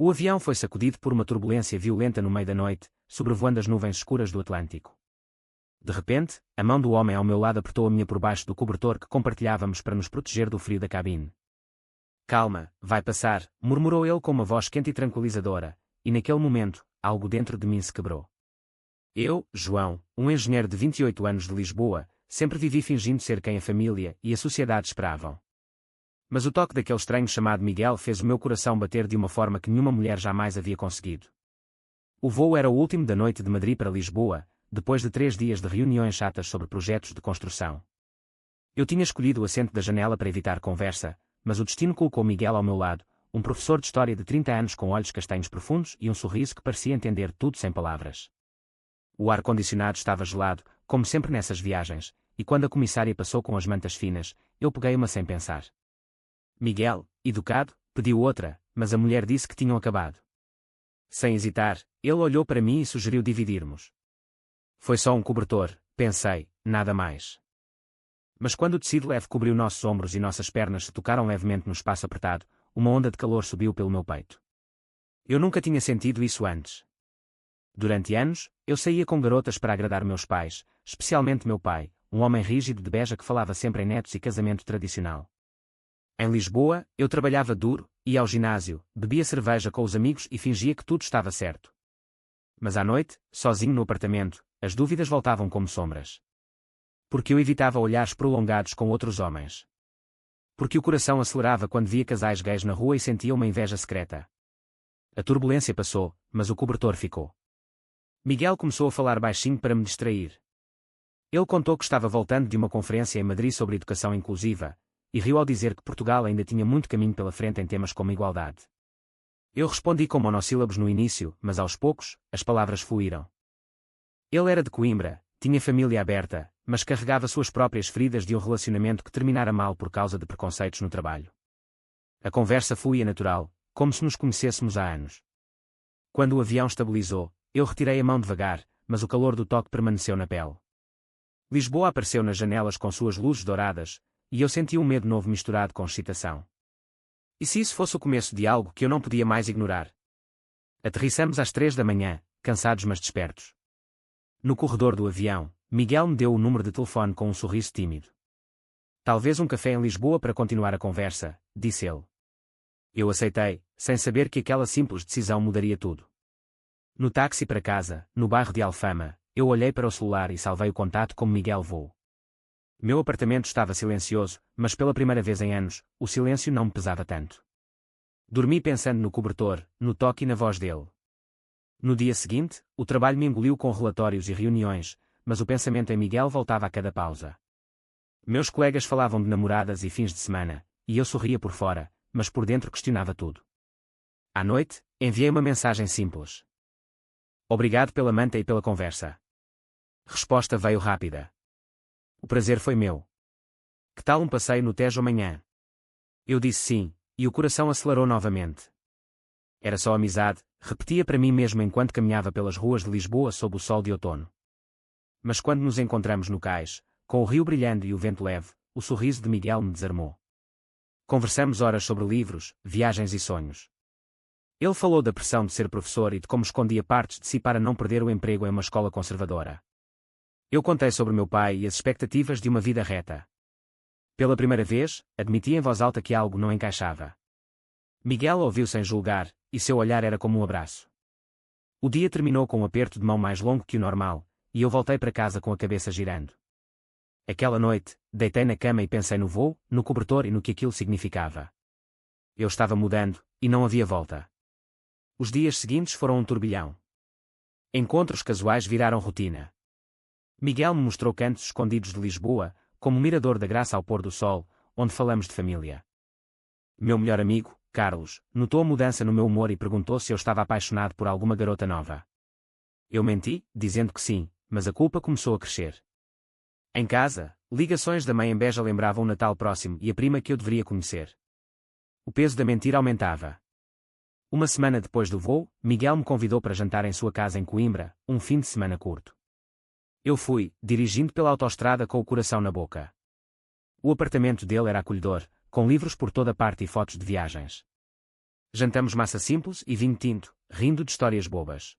O avião foi sacudido por uma turbulência violenta no meio da noite, sobrevoando as nuvens escuras do Atlântico. De repente, a mão do homem ao meu lado apertou a minha por baixo do cobertor que compartilhávamos para nos proteger do frio da cabine. Calma, vai passar, murmurou ele com uma voz quente e tranquilizadora, e naquele momento, algo dentro de mim se quebrou. Eu, João, um engenheiro de 28 anos de Lisboa, sempre vivi fingindo ser quem a família e a sociedade esperavam. Mas o toque daquele estranho chamado Miguel fez o meu coração bater de uma forma que nenhuma mulher jamais havia conseguido. O voo era o último da noite de Madrid para Lisboa, depois de 3 dias de reuniões chatas sobre projetos de construção. Eu tinha escolhido o assento da janela para evitar conversa, mas o destino colocou Miguel ao meu lado, um professor de história de 30 anos com olhos castanhos profundos e um sorriso que parecia entender tudo sem palavras. O ar-condicionado estava gelado, como sempre nessas viagens, e quando a comissária passou com as mantas finas, eu peguei uma sem pensar. Miguel, educado, pediu outra, mas a mulher disse que tinham acabado. Sem hesitar, ele olhou para mim e sugeriu dividirmos. Foi só um cobertor, pensei, nada mais. Mas quando o tecido leve cobriu nossos ombros e nossas pernas se tocaram levemente no espaço apertado, uma onda de calor subiu pelo meu peito. Eu nunca tinha sentido isso antes. Durante anos, eu saía com garotas para agradar meus pais, especialmente meu pai, um homem rígido de Beja que falava sempre em netos e casamento tradicional. Em Lisboa, eu trabalhava duro, ia ao ginásio, bebia cerveja com os amigos e fingia que tudo estava certo. Mas à noite, sozinho no apartamento, as dúvidas voltavam como sombras. Porque eu evitava olhares prolongados com outros homens. Porque o coração acelerava quando via casais gays na rua e sentia uma inveja secreta. A turbulência passou, mas o cobertor ficou. Miguel começou a falar baixinho para me distrair. Ele contou que estava voltando de uma conferência em Madrid sobre educação inclusiva, e riu ao dizer que Portugal ainda tinha muito caminho pela frente em temas como igualdade. Eu respondi com monossílabos no início, mas aos poucos, as palavras fluíram. Ele era de Coimbra, tinha família aberta, mas carregava suas próprias feridas de um relacionamento que terminara mal por causa de preconceitos no trabalho. A conversa fluía natural, como se nos conhecêssemos há anos. Quando o avião estabilizou, eu retirei a mão devagar, mas o calor do toque permaneceu na pele. Lisboa apareceu nas janelas com suas luzes douradas, e eu senti um medo novo misturado com excitação. E se isso fosse o começo de algo que eu não podia mais ignorar? Aterrissamos às 3 da manhã, cansados mas despertos. No corredor do avião, Miguel me deu o número de telefone com um sorriso tímido. Talvez um café em Lisboa para continuar a conversa, disse ele. Eu aceitei, sem saber que aquela simples decisão mudaria tudo. No táxi para casa, no bairro de Alfama, eu olhei para o celular e salvei o contato como Miguel Voo. Meu apartamento estava silencioso, mas pela primeira vez em anos, o silêncio não me pesava tanto. Dormi pensando no cobertor, no toque e na voz dele. No dia seguinte, o trabalho me engoliu com relatórios e reuniões, mas o pensamento em Miguel voltava a cada pausa. Meus colegas falavam de namoradas e fins de semana, e eu sorria por fora, mas por dentro questionava tudo. À noite, enviei uma mensagem simples. Obrigado pela manta e pela conversa. Resposta veio rápida. O prazer foi meu. Que tal um passeio no Tejo amanhã? Eu disse sim, e o coração acelerou novamente. Era só amizade, repetia para mim mesmo enquanto caminhava pelas ruas de Lisboa sob o sol de outono. Mas quando nos encontramos no cais, com o rio brilhando e o vento leve, o sorriso de Miguel me desarmou. Conversamos horas sobre livros, viagens e sonhos. Ele falou da pressão de ser professor e de como escondia partes de si para não perder o emprego em uma escola conservadora. Eu contei sobre meu pai e as expectativas de uma vida reta. Pela primeira vez, admiti em voz alta que algo não encaixava. Miguel ouviu sem julgar, e seu olhar era como um abraço. O dia terminou com um aperto de mão mais longo que o normal, e eu voltei para casa com a cabeça girando. Aquela noite, deitei na cama e pensei no voo, no cobertor e no que aquilo significava. Eu estava mudando, e não havia volta. Os dias seguintes foram um turbilhão. Encontros casuais viraram rotina. Miguel me mostrou cantos escondidos de Lisboa, como o Mirador da Graça ao pôr do sol, onde falamos de família. Meu melhor amigo, Carlos, notou a mudança no meu humor e perguntou se eu estava apaixonado por alguma garota nova. Eu menti, dizendo que sim, mas a culpa começou a crescer. Em casa, ligações da mãe em Beja lembravam o Natal próximo e a prima que eu deveria conhecer. O peso da mentira aumentava. Uma semana depois do voo, Miguel me convidou para jantar em sua casa em Coimbra, um fim de semana curto. Eu fui, dirigindo pela autoestrada com o coração na boca. O apartamento dele era acolhedor, com livros por toda parte e fotos de viagens. Jantamos massa simples e vinho tinto, rindo de histórias bobas.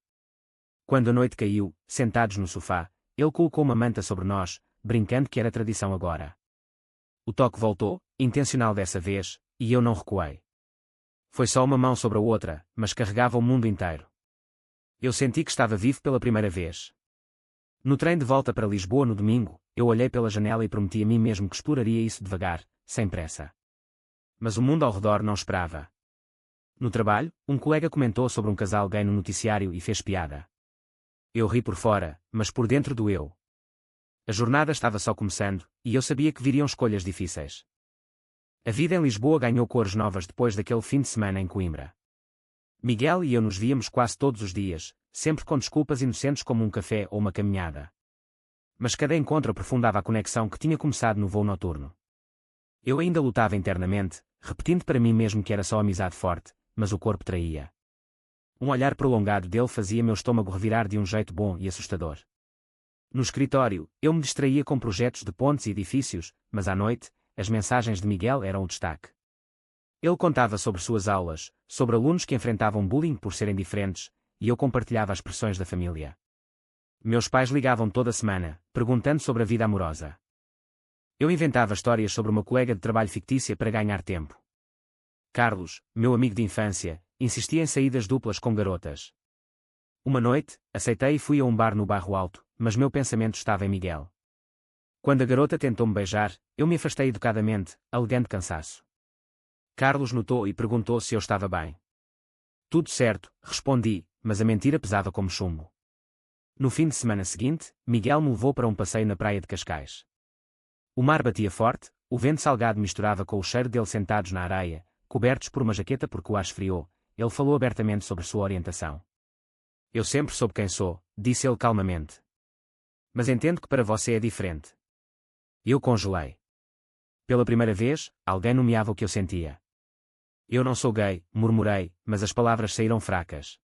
Quando a noite caiu, sentados no sofá, ele colocou uma manta sobre nós, brincando que era tradição agora. O toque voltou, intencional dessa vez, e eu não recuei. Foi só uma mão sobre a outra, mas carregava o mundo inteiro. Eu senti que estava vivo pela primeira vez. No trem de volta para Lisboa no domingo, eu olhei pela janela e prometi a mim mesmo que exploraria isso devagar, sem pressa. Mas o mundo ao redor não esperava. No trabalho, um colega comentou sobre um casal gay no noticiário e fez piada. Eu ri por fora, mas por dentro doeu. A jornada estava só começando, e eu sabia que viriam escolhas difíceis. A vida em Lisboa ganhou cores novas depois daquele fim de semana em Coimbra. Miguel e eu nos víamos quase todos os dias, sempre com desculpas inocentes como um café ou uma caminhada. Mas cada encontro aprofundava a conexão que tinha começado no voo noturno. Eu ainda lutava internamente, repetindo para mim mesmo que era só amizade forte, mas o corpo traía. Um olhar prolongado dele fazia meu estômago revirar de um jeito bom e assustador. No escritório, eu me distraía com projetos de pontes e edifícios, mas à noite, as mensagens de Miguel eram o destaque. Ele contava sobre suas aulas, sobre alunos que enfrentavam bullying por serem diferentes, e eu compartilhava as pressões da família. Meus pais ligavam toda semana, perguntando sobre a vida amorosa. Eu inventava histórias sobre uma colega de trabalho fictícia para ganhar tempo. Carlos, meu amigo de infância, insistia em saídas duplas com garotas. Uma noite, aceitei e fui a um bar no Bairro Alto, mas meu pensamento estava em Miguel. Quando a garota tentou me beijar, eu me afastei educadamente, alegando cansaço. Carlos notou e perguntou se eu estava bem. Tudo certo, respondi, mas a mentira pesava como chumbo. No fim de semana seguinte, Miguel me levou para um passeio na praia de Cascais. O mar batia forte, o vento salgado misturava com o cheiro dele sentados na areia, cobertos por uma jaqueta porque o ar esfriou. Ele falou abertamente sobre sua orientação. Eu sempre soube quem sou, disse ele calmamente. Mas entendo que para você é diferente. Eu congelei. Pela primeira vez, alguém nomeava o que eu sentia. Eu não sou gay, murmurei, mas as palavras saíram fracas.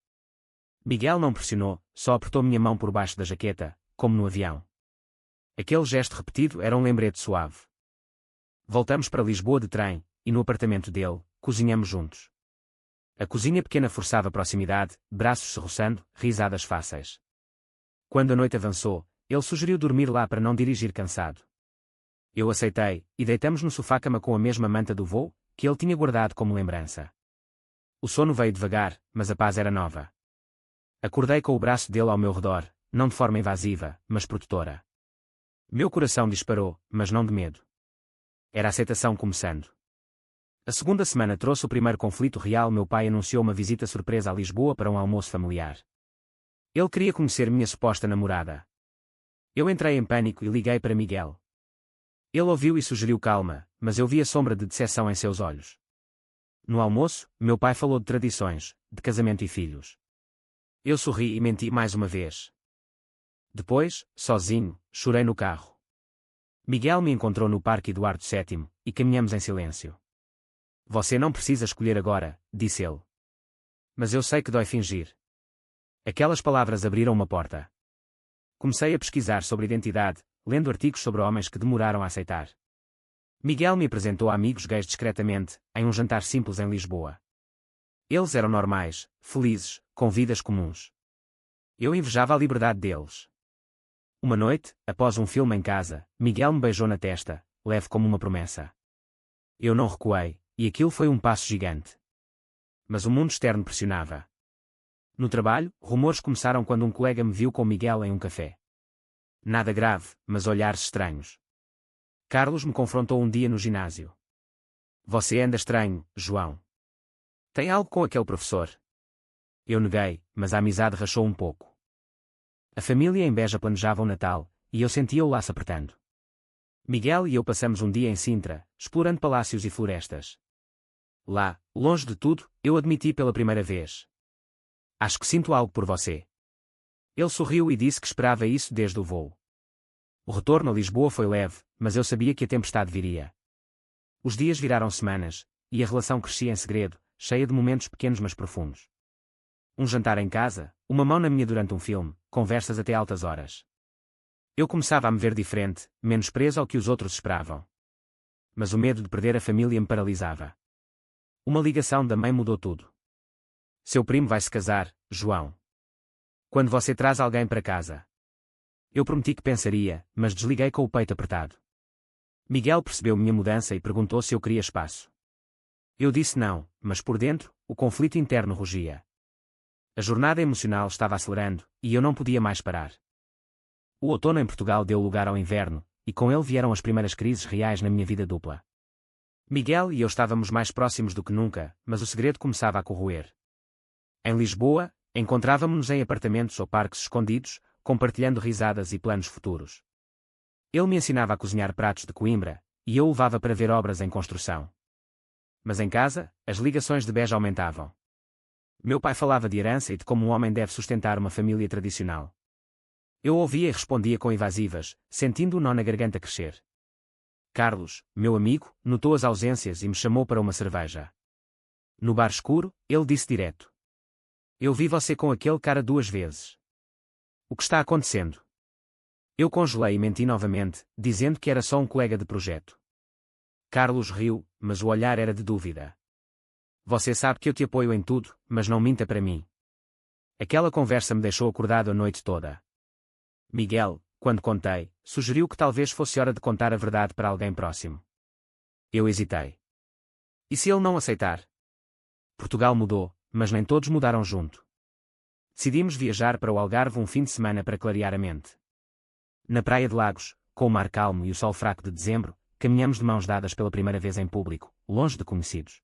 Miguel não pressionou, só apertou minha mão por baixo da jaqueta, como no avião. Aquele gesto repetido era um lembrete suave. Voltamos para Lisboa de trem, e no apartamento dele, cozinhamos juntos. A cozinha pequena forçava proximidade, braços se roçando, risadas fáceis. Quando a noite avançou, ele sugeriu dormir lá para não dirigir cansado. Eu aceitei, e deitamos no sofá-cama com a mesma manta do voo, que ele tinha guardado como lembrança. O sono veio devagar, mas a paz era nova. Acordei com o braço dele ao meu redor, não de forma invasiva, mas protetora. Meu coração disparou, mas não de medo. Era a aceitação começando. A segunda semana trouxe o primeiro conflito real. Meu pai anunciou uma visita surpresa a Lisboa para um almoço familiar. Ele queria conhecer minha suposta namorada. Eu entrei em pânico e liguei para Miguel. Ele ouviu e sugeriu calma, mas eu vi a sombra de decepção em seus olhos. No almoço, meu pai falou de tradições, de casamento e filhos. Eu sorri e menti mais uma vez. Depois, sozinho, chorei no carro. Miguel me encontrou no Parque Eduardo VII, e caminhamos em silêncio. Você não precisa escolher agora, disse ele. Mas eu sei que dói fingir. Aquelas palavras abriram uma porta. Comecei a pesquisar sobre identidade, lendo artigos sobre homens que demoraram a aceitar. Miguel me apresentou a amigos gays discretamente, em um jantar simples em Lisboa. Eles eram normais, felizes, com vidas comuns. Eu invejava a liberdade deles. Uma noite, após um filme em casa, Miguel me beijou na testa, leve como uma promessa. Eu não recuei, e aquilo foi um passo gigante. Mas o mundo externo pressionava. No trabalho, rumores começaram quando um colega me viu com Miguel em um café. Nada grave, mas olhares estranhos. Carlos me confrontou um dia no ginásio. Você anda estranho, João. Tem algo com aquele professor? Eu neguei, mas a amizade rachou um pouco. A família em Beja planejava o Natal, e eu sentia o laço apertando. Miguel e eu passamos um dia em Sintra, explorando palácios e florestas. Lá, longe de tudo, eu admiti pela primeira vez. Acho que sinto algo por você. Ele sorriu e disse que esperava isso desde o voo. O retorno a Lisboa foi leve, mas eu sabia que a tempestade viria. Os dias viraram semanas, e a relação crescia em segredo, cheia de momentos pequenos mas profundos. Um jantar em casa, uma mão na minha durante um filme, conversas até altas horas. Eu começava a me ver diferente, menos preso ao que os outros esperavam. Mas o medo de perder a família me paralisava. Uma ligação da mãe mudou tudo. Seu primo vai se casar, João. Quando você traz alguém para casa. Eu prometi que pensaria, mas desliguei com o peito apertado. Miguel percebeu minha mudança e perguntou se eu queria espaço. Eu disse não, mas por dentro, o conflito interno rugia. A jornada emocional estava acelerando, e eu não podia mais parar. O outono em Portugal deu lugar ao inverno, e com ele vieram as primeiras crises reais na minha vida dupla. Miguel e eu estávamos mais próximos do que nunca, mas o segredo começava a corroer. Em Lisboa, encontrávamos-nos em apartamentos ou parques escondidos, compartilhando risadas e planos futuros. Ele me ensinava a cozinhar pratos de Coimbra, e eu o levava para ver obras em construção. Mas em casa, as ligações de Beja aumentavam. Meu pai falava de herança e de como um homem deve sustentar uma família tradicional. Eu ouvia e respondia com evasivas, sentindo o nó na garganta crescer. Carlos, meu amigo, notou as ausências e me chamou para uma cerveja. No bar escuro, ele disse direto: Eu vi você com aquele cara 2 vezes. O que está acontecendo? Eu congelei e menti novamente, dizendo que era só um colega de projeto. Carlos riu, mas o olhar era de dúvida. Você sabe que eu te apoio em tudo, mas não minta para mim. Aquela conversa me deixou acordado a noite toda. Miguel, quando contei, sugeriu que talvez fosse hora de contar a verdade para alguém próximo. Eu hesitei. E se ele não aceitar? Portugal mudou, mas nem todos mudaram junto. Decidimos viajar para o Algarve um fim de semana para clarear a mente. Na praia de Lagos, com o mar calmo e o sol fraco de dezembro, caminhamos de mãos dadas pela primeira vez em público, longe de conhecidos.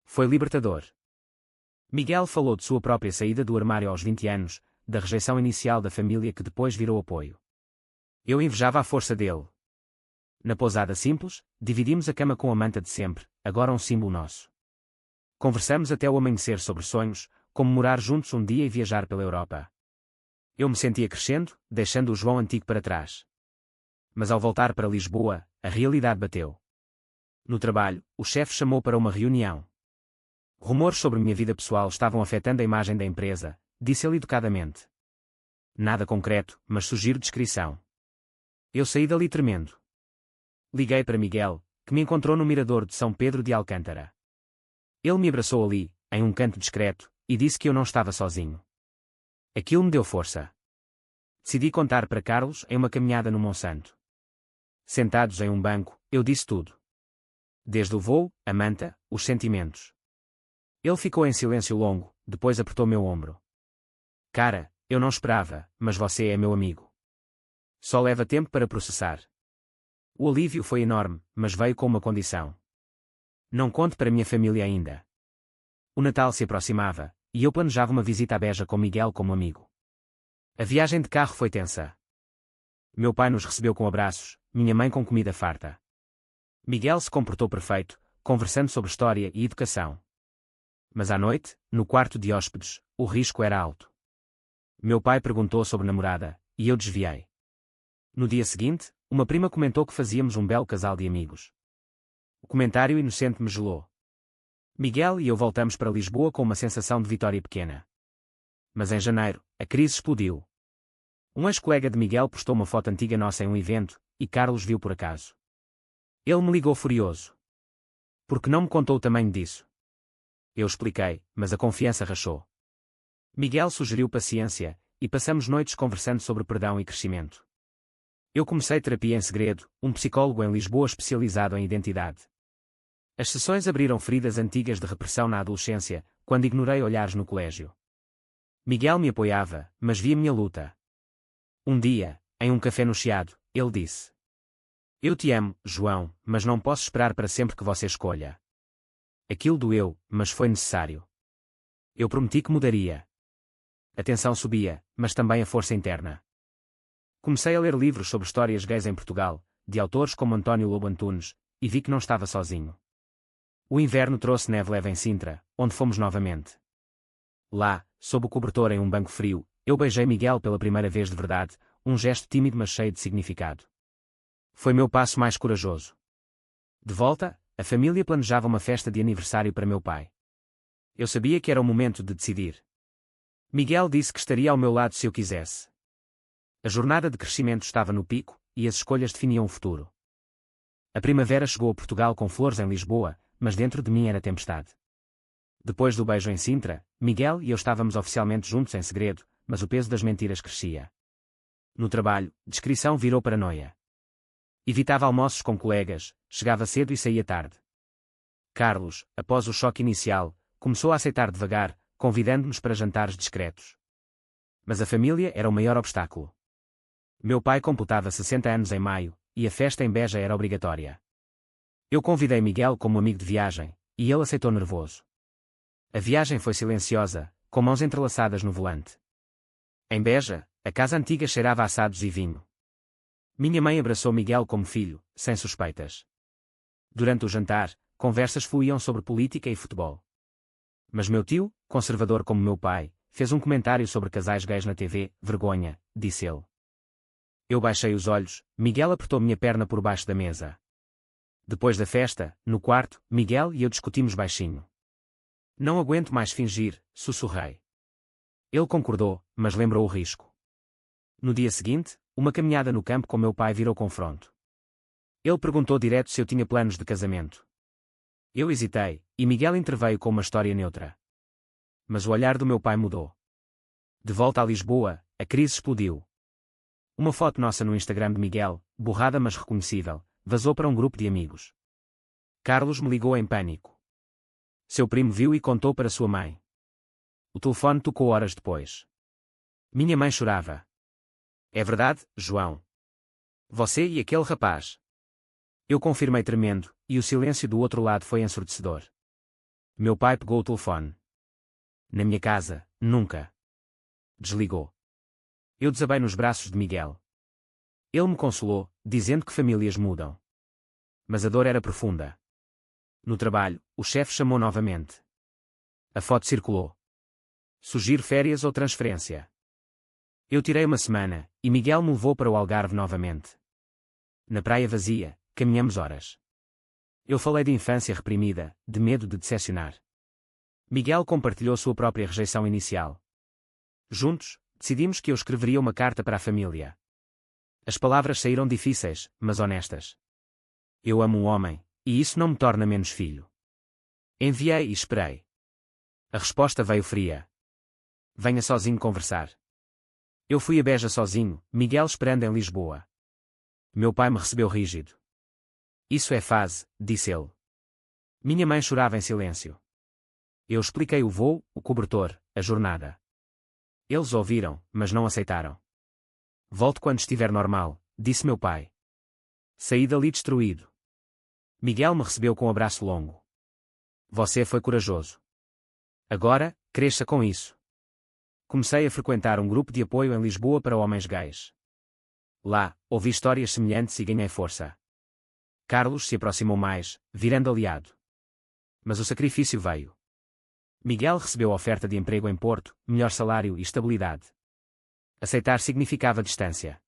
Foi libertador. Miguel falou de sua própria saída do armário aos 20 anos, da rejeição inicial da família que depois virou apoio. Eu invejava a força dele. Na pousada simples, dividimos a cama com a manta de sempre, agora um símbolo nosso. Conversamos até o amanhecer sobre sonhos, como morar juntos um dia e viajar pela Europa. Eu me sentia crescendo, deixando o João antigo para trás. Mas ao voltar para Lisboa, a realidade bateu. No trabalho, o chefe chamou para uma reunião. Rumores sobre minha vida pessoal estavam afetando a imagem da empresa, disse ele educadamente. Nada concreto, mas sugiro descrição. Eu saí dali tremendo. Liguei para Miguel, que me encontrou no mirador de São Pedro de Alcântara. Ele me abraçou ali, em um canto discreto, e disse que eu não estava sozinho. Aquilo me deu força. Decidi contar para Carlos em uma caminhada no Monsanto. Sentados em um banco, eu disse tudo. Desde o voo, a manta, os sentimentos. Ele ficou em silêncio longo, depois apertou meu ombro. Cara, eu não esperava, mas você é meu amigo. Só leva tempo para processar. O alívio foi enorme, mas veio com uma condição. Não conte para minha família ainda. O Natal se aproximava, e eu planejava uma visita a Beja com Miguel como amigo. A viagem de carro foi tensa. Meu pai nos recebeu com abraços, minha mãe com comida farta. Miguel se comportou perfeito, conversando sobre história e educação. Mas à noite, no quarto de hóspedes, o risco era alto. Meu pai perguntou sobre namorada, e eu desviei. No dia seguinte, uma prima comentou que fazíamos um belo casal de amigos. O comentário inocente me gelou. Miguel e eu voltamos para Lisboa com uma sensação de vitória pequena. Mas em janeiro, a crise explodiu. Um ex-colega de Miguel postou uma foto antiga nossa em um evento, e Carlos viu por acaso. Ele me ligou furioso. Por que não me contou o tamanho disso? Eu expliquei, mas a confiança rachou. Miguel sugeriu paciência, e passamos noites conversando sobre perdão e crescimento. Eu comecei terapia em segredo, um psicólogo em Lisboa especializado em identidade. As sessões abriram feridas antigas de repressão na adolescência, quando ignorei olhares no colégio. Miguel me apoiava, mas via minha luta. Um dia, em um café no Chiado, ele disse: Eu te amo, João, mas não posso esperar para sempre que você escolha. Aquilo doeu, mas foi necessário. Eu prometi que mudaria. A tensão subia, mas também a força interna. Comecei a ler livros sobre histórias gays em Portugal, de autores como António Lobo Antunes, e vi que não estava sozinho. O inverno trouxe neve leve em Sintra, onde fomos novamente. Lá, sob o cobertor em um banco frio, eu beijei Miguel pela primeira vez de verdade, um gesto tímido mas cheio de significado. Foi meu passo mais corajoso. De volta, a família planejava uma festa de aniversário para meu pai. Eu sabia que era o momento de decidir. Miguel disse que estaria ao meu lado se eu quisesse. A jornada de crescimento estava no pico, e as escolhas definiam o futuro. A primavera chegou a Portugal com flores em Lisboa, mas dentro de mim era tempestade. Depois do beijo em Sintra, Miguel e eu estávamos oficialmente juntos em segredo, mas o peso das mentiras crescia. No trabalho, discrição virou paranoia. Evitava almoços com colegas, chegava cedo e saía tarde. Carlos, após o choque inicial, começou a aceitar devagar, convidando-nos para jantares discretos. Mas a família era o maior obstáculo. Meu pai completava 60 anos em maio, e a festa em Beja era obrigatória. Eu convidei Miguel como amigo de viagem, e ele aceitou nervoso. A viagem foi silenciosa, com mãos entrelaçadas no volante. Em Beja, a casa antiga cheirava a assados e vinho. Minha mãe abraçou Miguel como filho, sem suspeitas. Durante o jantar, conversas fluíam sobre política e futebol. Mas meu tio, conservador como meu pai, fez um comentário sobre casais gays na TV. Vergonha, disse ele. Eu baixei os olhos, Miguel apertou minha perna por baixo da mesa. Depois da festa, no quarto, Miguel e eu discutimos baixinho. Não aguento mais fingir, sussurrei. Ele concordou, mas lembrou o risco. No dia seguinte, uma caminhada no campo com meu pai virou confronto. Ele perguntou direto se eu tinha planos de casamento. Eu hesitei, e Miguel interveio com uma história neutra. Mas o olhar do meu pai mudou. De volta a Lisboa, a crise explodiu. Uma foto nossa no Instagram de Miguel, borrada mas reconhecível, vazou para um grupo de amigos. Carlos me ligou em pânico. Seu primo viu e contou para sua mãe. O telefone tocou horas depois. Minha mãe chorava. É verdade, João. Você e aquele rapaz. Eu confirmei tremendo, e o silêncio do outro lado foi ensurdecedor. Meu pai pegou o telefone. Na minha casa, nunca. Desligou. Eu desabei nos braços de Miguel. Ele me consolou, dizendo que famílias mudam. Mas a dor era profunda. No trabalho, o chefe chamou novamente. A foto circulou. Sugiro férias ou transferência. Eu tirei uma semana, e Miguel me levou para o Algarve novamente. Na praia vazia, caminhamos horas. Eu falei de infância reprimida, de medo de decepcionar. Miguel compartilhou sua própria rejeição inicial. Juntos, decidimos que eu escreveria uma carta para a família. As palavras saíram difíceis, mas honestas. Eu amo um homem, e isso não me torna menos filho. Enviei e esperei. A resposta veio fria. Venha sozinho conversar. Eu fui a Beja sozinho, Miguel esperando em Lisboa. Meu pai me recebeu rígido. Isso é fase, disse ele. Minha mãe chorava em silêncio. Eu expliquei o voo, o cobertor, a jornada. Eles ouviram, mas não aceitaram. Volto quando estiver normal, disse meu pai. Saí dali destruído. Miguel me recebeu com um abraço longo. Você foi corajoso. Agora, cresça com isso. Comecei a frequentar um grupo de apoio em Lisboa para homens gays. Lá, ouvi histórias semelhantes e ganhei força. Carlos se aproximou mais, virando aliado. Mas o sacrifício veio. Miguel recebeu a oferta de emprego em Porto, melhor salário e estabilidade. Aceitar significava distância.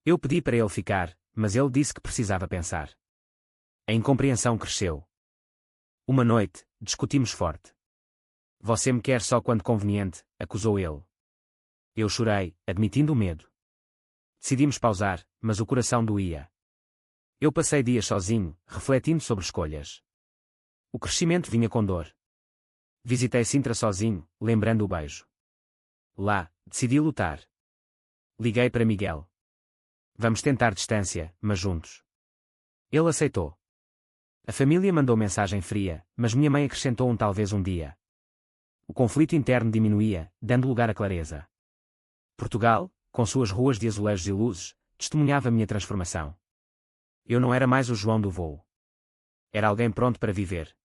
Eu pedi para ele ficar, mas ele disse que precisava pensar. A incompreensão cresceu. Uma noite, discutimos forte. Você me quer só quando conveniente, acusou ele. Eu chorei, admitindo o medo. Decidimos pausar, mas o coração doía. Eu passei dias sozinho, refletindo sobre escolhas. O crescimento vinha com dor. Visitei Sintra sozinho, lembrando o beijo. Lá, decidi lutar. Liguei para Miguel. Vamos tentar distância, mas juntos. Ele aceitou. A família mandou mensagem fria, mas minha mãe acrescentou talvez um dia. O conflito interno diminuía, dando lugar à clareza. Portugal, com suas ruas de azulejos e luzes, testemunhava minha transformação. Eu não era mais o João do voo. Era alguém pronto para viver.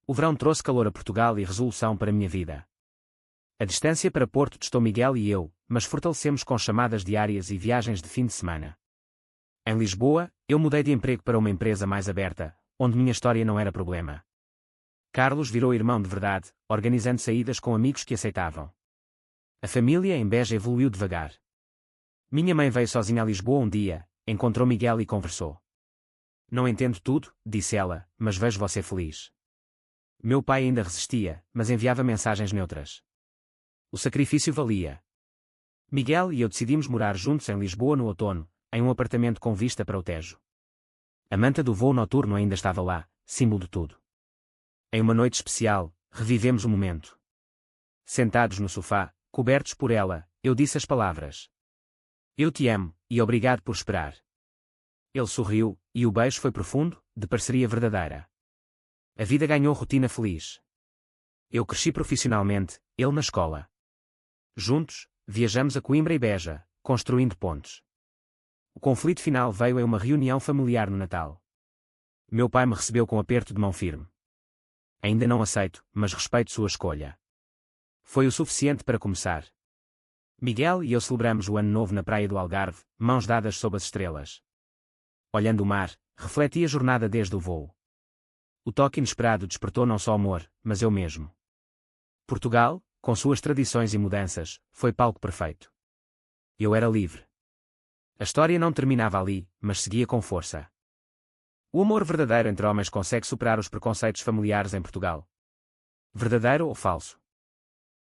O verão trouxe calor a Portugal e resolução para minha vida. A distância para Porto testou Miguel e eu, mas fortalecemos com chamadas diárias e viagens de fim de semana. Em Lisboa, eu mudei de emprego para uma empresa mais aberta, onde minha história não era problema. Carlos virou irmão de verdade, organizando saídas com amigos que aceitavam. A família em Beja evoluiu devagar. Minha mãe veio sozinha a Lisboa um dia, encontrou Miguel e conversou. Não entendo tudo, disse ela, mas vejo você feliz. Meu pai ainda resistia, mas enviava mensagens neutras. O sacrifício valia. Miguel e eu decidimos morar juntos em Lisboa no outono, em um apartamento com vista para o Tejo. A manta do voo noturno ainda estava lá, símbolo de tudo. Em uma noite especial, Revivemos o momento. Sentados no sofá, cobertos por ela, eu disse as palavras: "Eu te amo, e obrigado por esperar." Ele sorriu, e o beijo foi profundo, de parceria verdadeira. A vida ganhou rotina feliz. Eu cresci profissionalmente, ele na escola. Juntos, viajamos a Coimbra e Beja, construindo pontes. O conflito final veio em uma reunião familiar no Natal. Meu pai me recebeu com aperto de mão firme. Ainda não aceito, mas respeito sua escolha. Foi o suficiente para começar. Miguel e eu celebramos o Ano Novo na praia do Algarve, mãos dadas sob as estrelas. Olhando o mar, refleti a jornada desde o voo. O toque inesperado despertou não só amor, mas eu mesmo. Portugal, com suas tradições e mudanças, foi palco perfeito. Eu era livre. A história não terminava ali, mas seguia com força. O amor verdadeiro entre homens consegue superar os preconceitos familiares em Portugal. Verdadeiro ou falso?